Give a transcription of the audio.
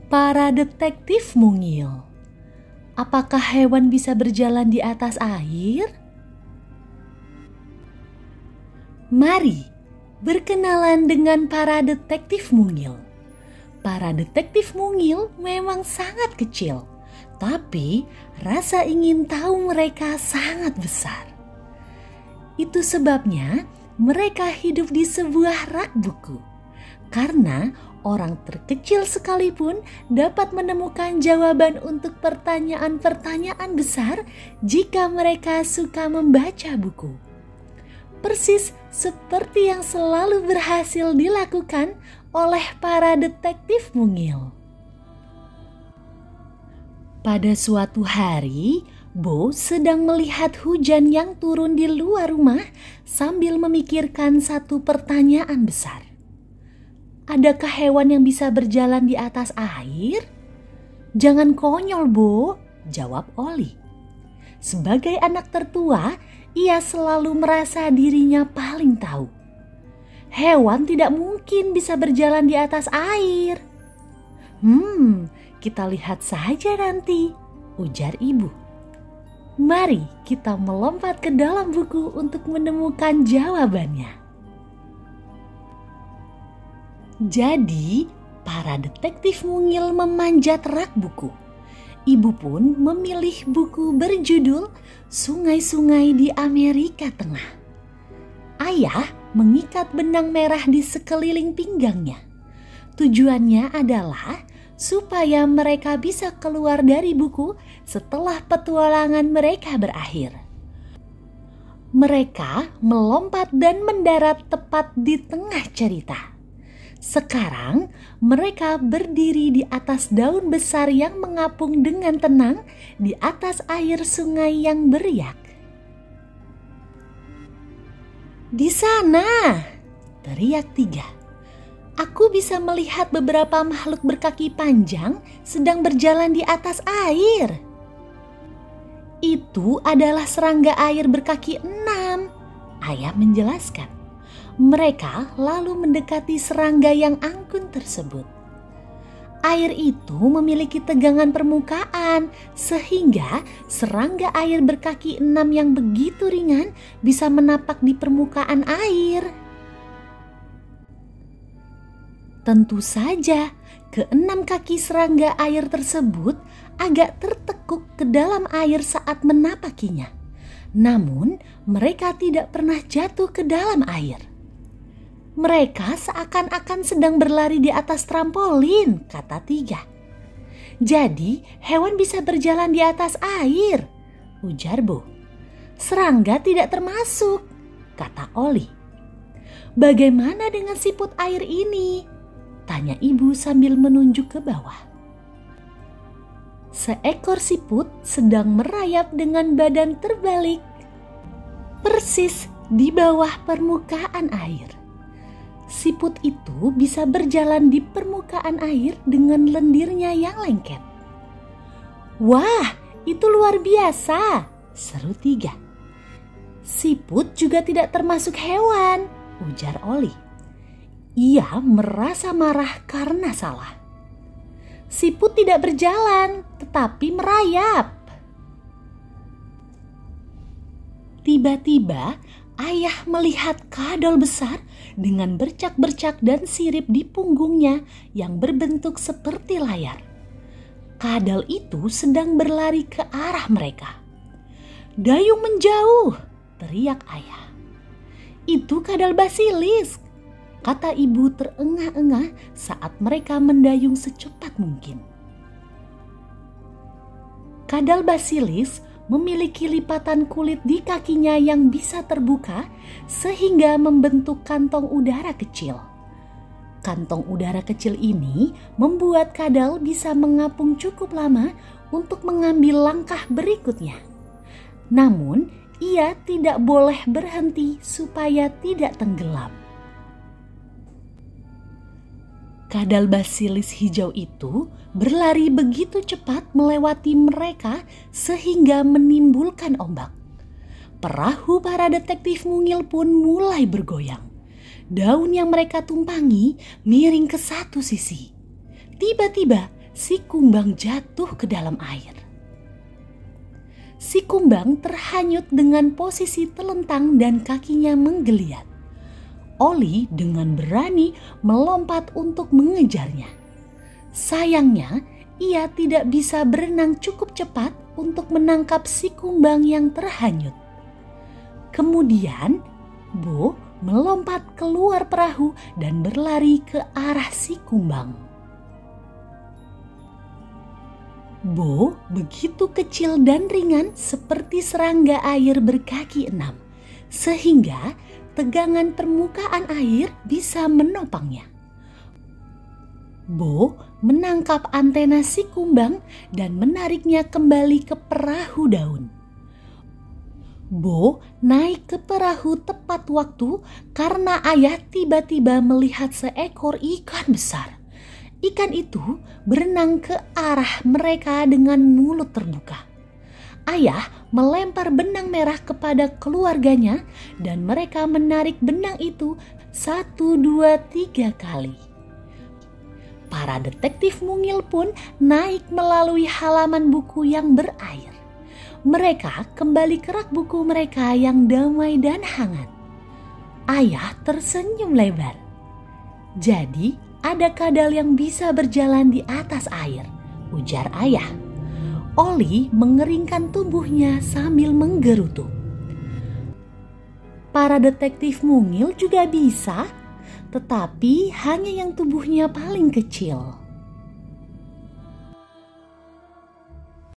Para detektif mungil. Apakah hewan bisa berjalan di atas air? Mari berkenalan dengan para detektif mungil. Para detektif mungil memang sangat kecil, tapi rasa ingin tahu mereka sangat besar. Itu sebabnya mereka hidup di sebuah rak buku. Karena orang terkecil sekalipun dapat menemukan jawaban untuk pertanyaan-pertanyaan besar jika mereka suka membaca buku. Persis seperti yang selalu berhasil dilakukan oleh para detektif mungil. Pada suatu hari, Bo sedang melihat hujan yang turun di luar rumah sambil memikirkan satu pertanyaan besar. Adakah hewan yang bisa berjalan di atas air? Jangan konyol, Bo, jawab Oli. Sebagai anak tertua, ia selalu merasa dirinya paling tahu. Hewan tidak mungkin bisa berjalan di atas air. Kita lihat saja nanti, ujar ibu. Mari kita melompat ke dalam buku untuk menemukan jawabannya. Jadi, para detektif mungil memanjat rak buku. Ibu pun memilih buku berjudul Sungai-Sungai di Amerika Tengah. Ayah mengikat benang merah di sekeliling pinggangnya. Tujuannya adalah supaya mereka bisa keluar dari buku setelah petualangan mereka berakhir. Mereka melompat dan mendarat tepat di tengah cerita. Sekarang mereka berdiri di atas daun besar yang mengapung dengan tenang di atas air sungai yang beriak. Di sana, teriak tiga. Aku bisa melihat beberapa makhluk berkaki panjang sedang berjalan di atas air. Itu adalah serangga air berkaki 6, ayah menjelaskan. Mereka lalu mendekati serangga yang anggun tersebut. Air itu memiliki tegangan permukaan sehingga serangga air berkaki 6 yang begitu ringan bisa menapak di permukaan air. Tentu saja, keenam kaki serangga air tersebut agak tertekuk ke dalam air saat menapakinya. Namun, mereka tidak pernah jatuh ke dalam air. Mereka seakan-akan sedang berlari di atas trampolin, kata tiga. Jadi, hewan bisa berjalan di atas air, ujar Bo. Serangga tidak termasuk, kata Oli. Bagaimana dengan siput air ini? Tanya ibu sambil menunjuk ke bawah. Seekor siput sedang merayap dengan badan terbalik, persis di bawah permukaan air. Siput itu bisa berjalan di permukaan air dengan lendirnya yang lengket. Wah, itu luar biasa, seru tiga. Siput juga tidak termasuk hewan, ujar Oli. Ia merasa marah karena salah. Siput tidak berjalan, tetapi merayap. Tiba-tiba, ayah melihat kadal besar dengan bercak-bercak dan sirip di punggungnya yang berbentuk seperti layar. Kadal itu sedang berlari ke arah mereka. Dayung menjauh, teriak ayah. Itu kadal basilis, kata ibu terengah-engah saat mereka mendayung secepat mungkin. Kadal basilis memiliki lipatan kulit di kakinya yang bisa terbuka sehingga membentuk kantong udara kecil. Kantong udara kecil ini membuat kadal bisa mengapung cukup lama untuk mengambil langkah berikutnya. Namun, ia tidak boleh berhenti supaya tidak tenggelam. Kadal basilis hijau itu berlari begitu cepat melewati mereka sehingga menimbulkan ombak. Perahu para detektif mungil pun mulai bergoyang. Daun yang mereka tumpangi miring ke satu sisi. Tiba-tiba si kumbang jatuh ke dalam air. Si kumbang terhanyut dengan posisi telentang dan kakinya menggeliat. Oli dengan berani melompat untuk mengejarnya. Sayangnya, ia tidak bisa berenang cukup cepat untuk menangkap si kumbang yang terhanyut. Kemudian, Bo melompat keluar perahu dan berlari ke arah si kumbang. Bo begitu kecil dan ringan seperti serangga air berkaki 6, sehingga tegangan permukaan air bisa menopangnya. Bo menangkap antena si kumbang dan menariknya kembali ke perahu daun. Bo naik ke perahu tepat waktu karena ayah tiba-tiba melihat seekor ikan besar. Ikan itu berenang ke arah mereka dengan mulut terbuka. Ayah melempar benang merah kepada keluarganya dan mereka menarik benang itu 1, 2, 3 kali. Para detektif mungil pun naik melalui halaman buku yang berair. Mereka kembali ke rak buku mereka yang damai dan hangat. Ayah tersenyum lebar. Jadi, ada kadal yang bisa berjalan di atas air, ujar ayah. Oli mengeringkan tubuhnya sambil menggerutu. Para detektif mungil juga bisa, tetapi hanya yang tubuhnya paling kecil.